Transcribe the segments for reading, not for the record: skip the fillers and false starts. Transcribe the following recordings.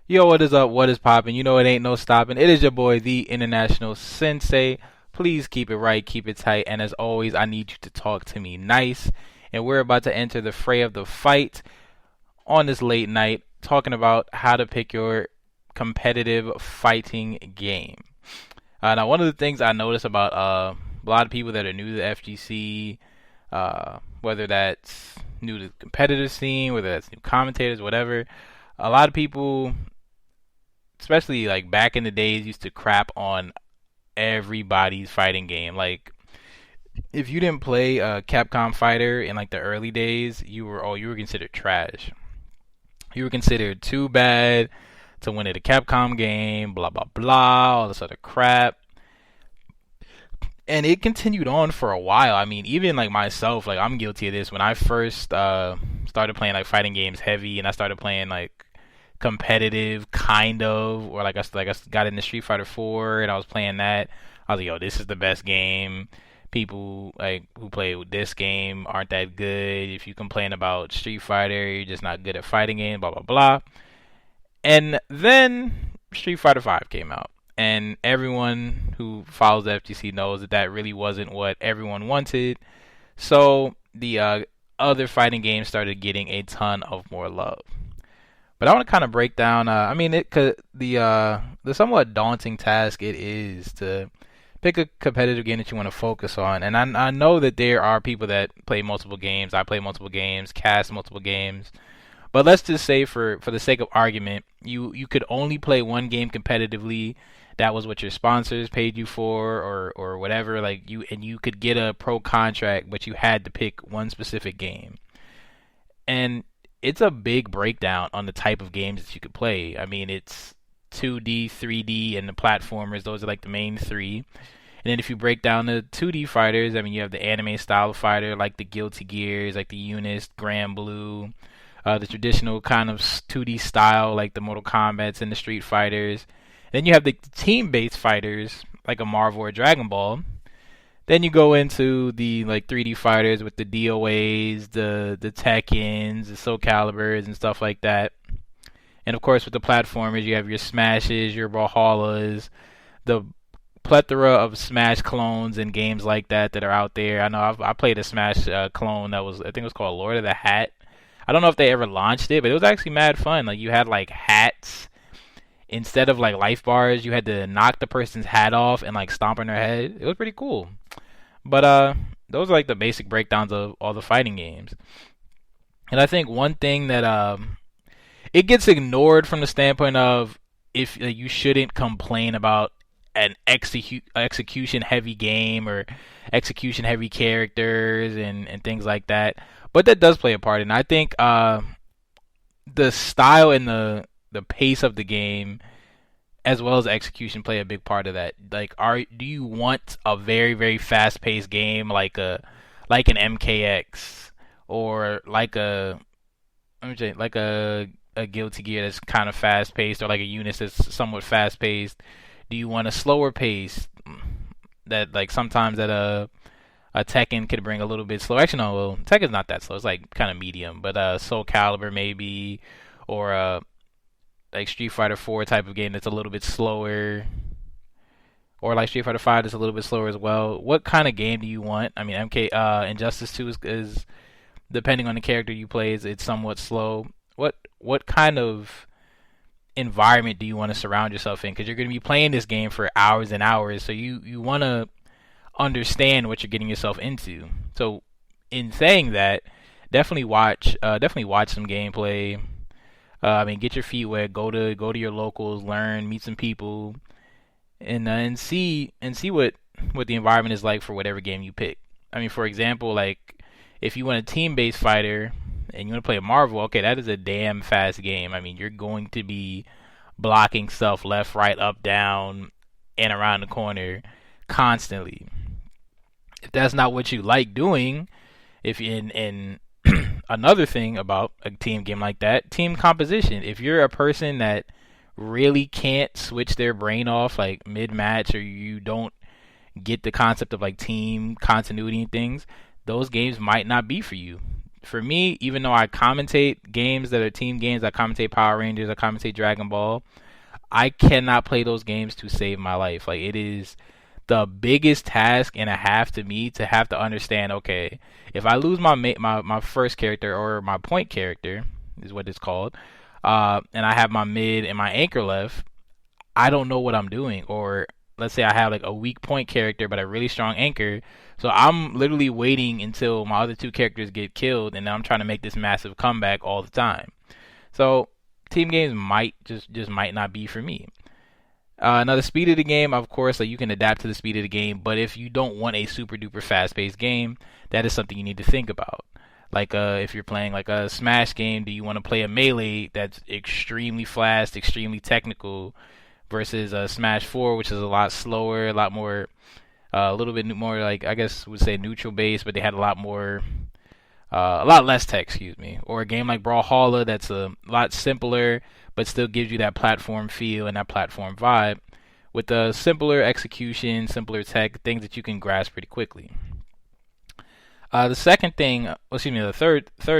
Yo, what is up? What is poppin'? You know it ain't no stopping. It is your boy, the International Sensei. Please keep it right, keep it tight, and as always, I need you to talk to me nice. And we're about to enter the fray of the fight on this late night, talking about how to pick your competitive fighting game. Now, one of the things I notice about a lot of people that are new to the FGC, whether that's new to the competitive scene, whether that's new commentators, whatever, a lot of people, especially like back in the days, used to crap on everybody's fighting game. Like if you didn't play a Capcom fighter in like the early days, you were considered trash. You were considered too bad to win at a Capcom game, blah blah blah, all this other crap. And it continued on for a while. I mean, even like myself, like I'm guilty of this. When I first started playing like fighting games heavy, and I started playing like competitive kind of, or like I got into Street Fighter 4 and I was playing that. I was like, yo, this is the best game. People like who play with this game aren't that good. If you complain about Street Fighter, you're just not good at fighting games, blah blah blah. And then Street Fighter 5 came out. And everyone who follows the FGC knows that that really wasn't what everyone wanted. So the other fighting games started getting a ton of more love. But I want to kind of break down. I mean, the somewhat daunting task it is to pick a competitive game that you want to focus on. And I know that there are people that play multiple games. I play multiple games, cast multiple games. But let's just say, for the sake of argument, you could only play one game competitively. That was what your sponsors paid you for, or whatever. Like you could get a pro contract, but you had to pick one specific game. And it's a big breakdown on the type of games that you could play. I mean, it's 2D, 3D, and the platformers. Those are like the main three. And then if you break down the 2D fighters, I mean, you have the anime style fighter, like the Guilty Gears, like the Unis, Grand Blue, the traditional kind of 2D style, like the Mortal Kombats and the Street Fighters. Then you have the team-based fighters, like a Marvel or Dragon Ball. Then you go into the like 3D fighters with the DOAs, the Tekkens, the Soul Calibers, and stuff like that. And of course, with the platformers, you have your Smashes, your Brawlhallas, the plethora of Smash clones and games like that are out there. I know I played a Smash clone that was, I think it was called Lord of the Hat. I don't know if they ever launched it, but it was actually mad fun. Like you had like hats instead of like life bars. You had to knock the person's hat off and like stomp on their head. It was pretty cool. But those are like the basic breakdowns of all the fighting games. And I think one thing that it gets ignored from the standpoint of if you shouldn't complain about an execution heavy game or execution heavy characters and things like that. But that does play a part, and I think the style and the pace of the game, as well as execution, play a big part of that. Like, do you want a very very fast paced game like an MKX, or like a let me say like a Guilty Gear that's kind of fast paced, or like a Unis that's somewhat fast paced? Do you want a slower pace that like sometimes that a Tekken could bring a little bit slow? Actually, no. Well, Tekken's not that slow. It's like kind of medium. But Soul Calibur maybe, or like Street Fighter 4 type of game that's a little bit slower, or like Street Fighter 5 that's a little bit slower as well. What kind of game do you want? I mean, Injustice 2 is depending on the character you play, it's somewhat slow. What kind of environment do you want to surround yourself in? Because you're going to be playing this game for hours and hours, so you want to understand what you're getting yourself into. So in saying that, definitely watch some gameplay. I mean, get your feet wet, go to your locals, learn, meet some people, and see what the environment is like for whatever game you pick. I mean, for example, like if you want a team-based fighter and you want to play a Marvel, okay, that is a damn fast game. I mean, you're going to be blocking stuff left, right, up, down, and around the corner constantly. If that's not what you like doing, if in another thing about a team game like that, team composition. If you're a person that really can't switch their brain off like mid-match, or you don't get the concept of like team continuity and things, those games might not be for you. for me, even though I commentate games that are team games, I commentate Power Rangers, I commentate Dragon Ball, I cannot play those games to save my life. Like, it is the biggest task and a half to me to have to understand, okay, if I lose my first character, or my point character is what it's called, and I have my mid and my anchor left, I don't know what I'm doing. Or let's say I have like a weak point character but a really strong anchor, so I'm literally waiting until my other two characters get killed, and then I'm trying to make this massive comeback all the time. So team games might just might not be for me. Now the speed of the game, of course, like, you can adapt to the speed of the game, but if you don't want a super duper fast paced game, that is something you need to think about. Like, if you're playing like a Smash game, do you want to play a melee that's extremely fast, extremely technical, versus a Smash 4, which is a lot slower, a lot more, a little bit more, like, I guess would say neutral based, but they had a lot more, a lot less tech, excuse me. Or a game like Brawlhalla that's a lot simpler, but still gives you that platform feel and that platform vibe, with a simpler execution, simpler tech, things that you can grasp pretty quickly. The third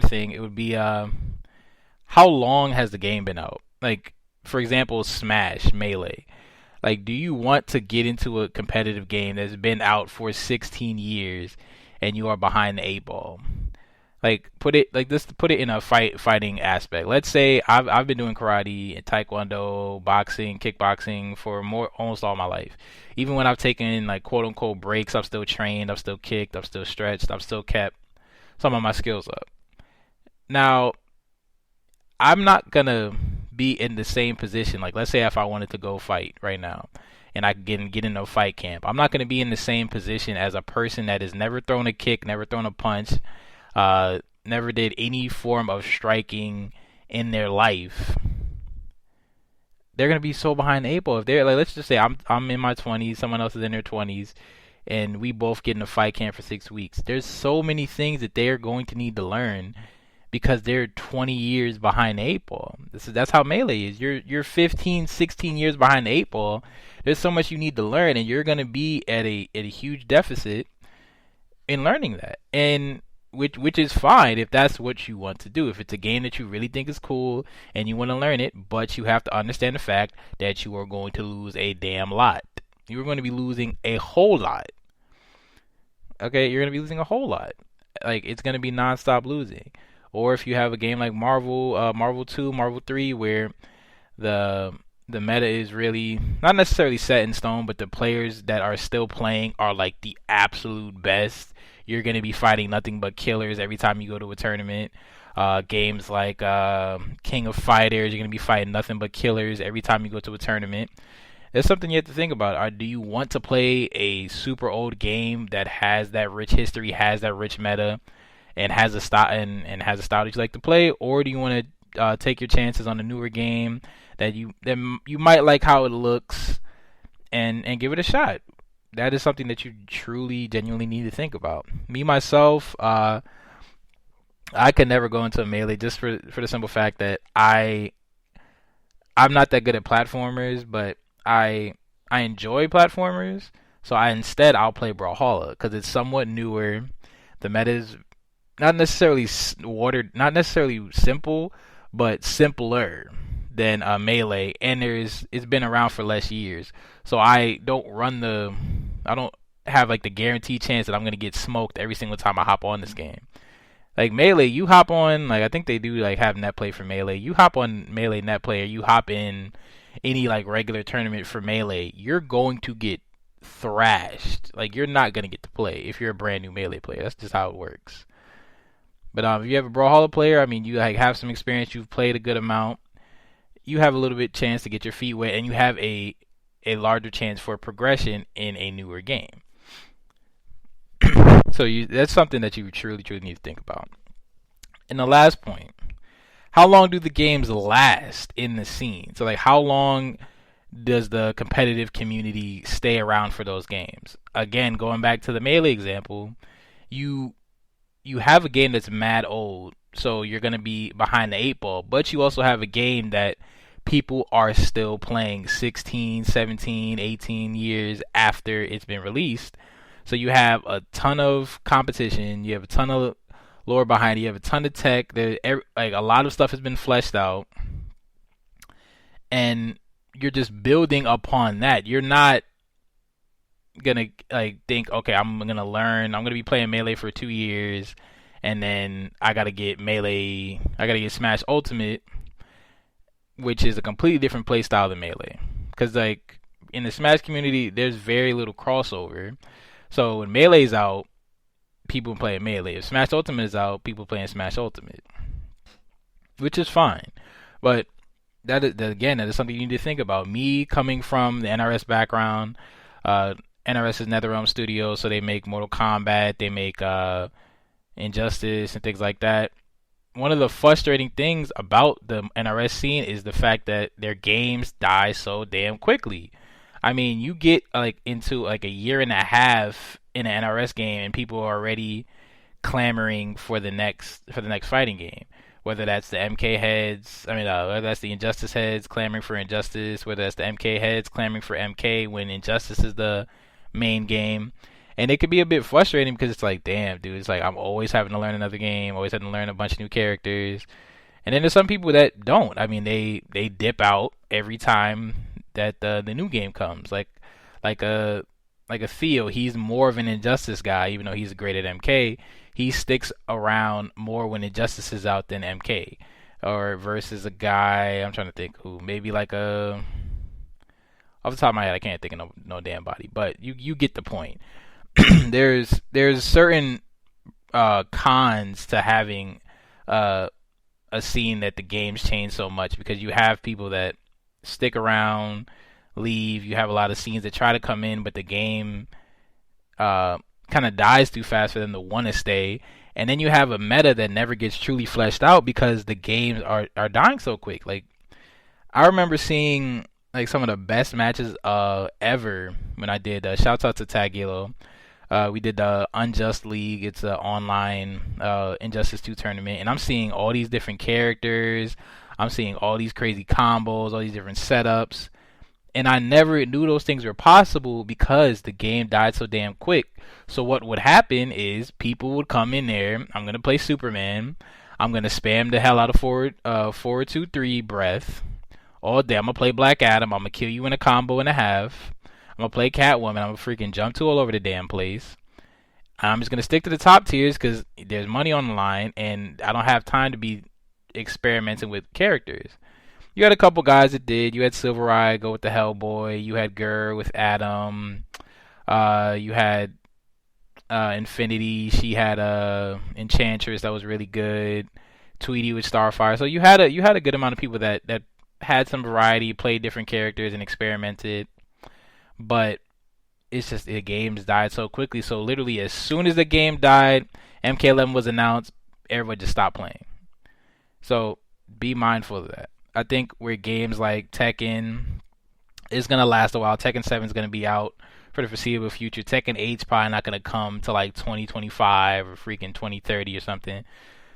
thing, it would be how long has the game been out? Like, for example, Smash Melee. Like, do you want to get into a competitive game that's been out for 16 years and you are behind the eight ball? Like, put it in a fighting aspect. Let's say I've been doing karate and taekwondo, boxing, kickboxing for almost all my life. Even when I've taken, like, quote unquote breaks, I've still trained, I've still kicked, I've still stretched, I've still kept some of my skills up. Now, I'm not gonna be in the same position. Like, let's say if I wanted to go fight right now and I can get into a fight camp, I'm not gonna be in the same position as a person that has never thrown a kick, never thrown a punch, never did any form of striking in their life. They're gonna be so behind the eight ball. If they're like, let's just say I'm in my 20s, someone else is in their 20s, and we both get in a fight camp for 6 weeks. There's so many things that they're going to need to learn because they're 20 years behind the eight ball. That's how Melee is. You're 15, 16 years behind the eight ball. There's so much you need to learn, and you're gonna be at a huge deficit in learning that. And which is fine if that's what you want to do. If it's a game that you really think is cool and you want to learn it, but you have to understand the fact that you are going to lose a damn lot. You're going to be losing a whole lot. Okay, you're going to be losing a whole lot. Like, it's going to be non-stop losing. Or if you have a game like Marvel 2, Marvel 3, where the meta is really not necessarily set in stone, but the players that are still playing are like the absolute best. You're going to be fighting nothing but killers every time you go to a tournament. Games like King of Fighters, you're going to be fighting nothing but killers every time you go to a tournament. There's something you have to think about. Do you want to play a super old game that has that rich history, has that rich meta, and has a style and has a style that you like to play, or do you want to take your chances on a newer game that you might like how it looks and give it a shot? That is something that you truly, genuinely need to think about. Me, myself, I could never go into a Melee just for the simple fact that I'm not that good at platformers, but I enjoy platformers. So I'll play Brawlhalla because it's somewhat newer. The meta is not necessarily not necessarily simple, but simpler than Melee, and it's been around for less years. So I don't have like the guaranteed chance that I'm gonna get smoked every single time I hop on this game. Like Melee, you hop on, like, I think they do like have net play for Melee. You hop on Melee net play, or you hop in any like regular tournament for Melee, you're going to get thrashed. Like, you're not gonna get to play if you're a brand new Melee player. That's just how it works. But if you have a Brawlhalla player, I mean, you like have some experience, you've played a good amount, you have a little bit chance to get your feet wet, and you have a larger chance for progression in a newer game. So that's something that you truly need to think about. And the last point, how long do the games last in the scene? So, like, how long does the competitive community stay around for those games? Again, going back to the Melee example, you have a game that's mad old, so you're going to be behind the eight ball, but you also have a game that people are still playing 16, 17, 18 years after it's been released. So you have a ton of competition, you have a ton of lore behind it. You have a ton of tech. Like a lot of stuff has been fleshed out, and you're just building upon that. You're not gonna like think, okay, I'm gonna learn. I'm gonna be playing Melee for 2 years, and then I gotta get Melee. I gotta get Smash Ultimate, which is a completely different play style than Melee. Because like in the Smash community, there's very little crossover. So when Melee's out, people playing Melee. If Smash Ultimate is out, people playing Smash Ultimate, which is fine. But that is something you need to think about. Me coming from the NRS background, NRS is NetherRealm Studios, so they make Mortal Kombat, they make Injustice and things like that. One of the frustrating things about the NRS scene is the fact that their games die so damn quickly. I mean, you get like into like a year and a half in an NRS game, and people are already clamoring for the next fighting game. Whether that's the MK heads, whether that's the Injustice heads clamoring for Injustice, whether that's the MK heads clamoring for MK when Injustice is the main game. And it could be a bit frustrating because it's like, damn, dude, it's like I'm always having to learn another game, always having to learn a bunch of new characters. And then there's some people that don't. I mean, they dip out every time that the new game comes. Like a Theo, he's more of an Injustice guy, even though he's great at MK. He sticks around more when Injustice is out than MK. Or versus a guy, I'm trying to think who, maybe like off the top of my head, I can't think of no damn body, but you get the point. there's certain cons to having a scene that the games change so much, because you have people that stick around, leave. You have a lot of scenes that try to come in, but the game kind of dies too fast for them to want to stay. And then you have a meta that never gets truly fleshed out because the games are dying so quick. Like I remember seeing like some of the best matches ever when I did. Shouts out to Tagilo. We did the Unjust League. It's an online Injustice 2 tournament, and I'm seeing all these different characters. I'm seeing all these crazy combos, all these different setups. And I never knew those things were possible because the game died so damn quick. So what would happen is people would come in there. I'm going to play Superman. I'm going to spam the hell out of forward 2-3 breath all day. I'm going to play Black Adam. I'm going to kill you in a combo and a half. I'm going to play Catwoman. I'm going to freaking jump to all over the damn place. I'm just going to stick to the top tiers because there's money on the line and I don't have time to be experimenting with characters. You had a couple guys that did. You had Silver Eye go with the Hellboy. You had Gurr with Adam. You had Infinity. She had Enchantress that was really good. Tweety with Starfire. So you had a good amount of people that had some variety, played different characters, and experimented. But it's just the games died so quickly. So literally, as soon as the game died, MK11 was announced, everybody just stopped playing. So be mindful of that. I think where games like Tekken is going to last a while. Tekken 7 is going to be out for the foreseeable future. Tekken 8 is probably not going to come to like 2025 or freaking 2030 or something.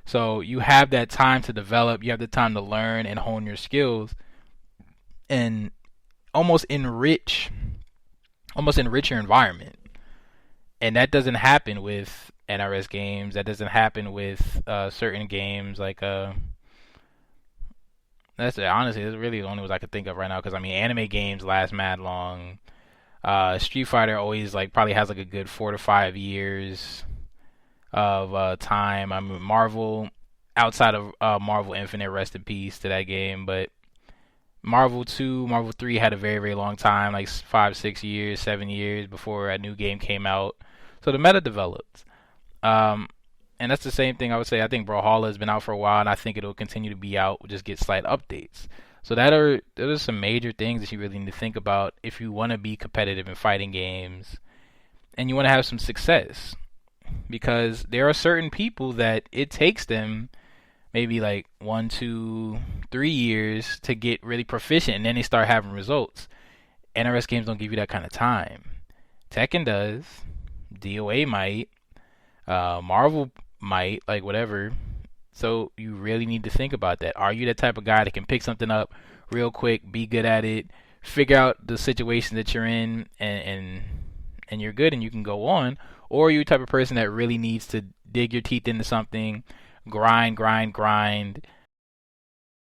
So you have that time to develop. You have the time to learn and hone your skills and almost enrich your environment. And that doesn't happen with NRS games. That doesn't happen with certain games like that's it. Honestly, it's really the only ones I could think of right now. Because I mean, anime games last mad long. Street Fighter always like probably has like a good 4 to 5 years of time. I mean, Marvel, outside of Marvel Infinite, rest in peace to that game. But Marvel 2, Marvel 3 had a very, very long time, like 5, 6 years, 7 years before a new game came out. So the meta developed. And that's the same thing I would say. I think Brawlhalla has been out for a while, and I think it'll continue to be out. We'll just get slight updates. So those are some major things that you really need to think about if you want to be competitive in fighting games and you want to have some success. Because there are certain people that it takes them maybe like 1, 2, 3 years to get really proficient, and then they start having results. NRS games don't give you that kind of time. Tekken does. DOA might. Marvel might, like whatever. So you really need to think about that. Are you the type of guy that can pick something up real quick, be good at it, figure out the situation that you're in, and you're good and you can go on? Or are you the type of person that really needs to dig your teeth into something, grind, grind, grind,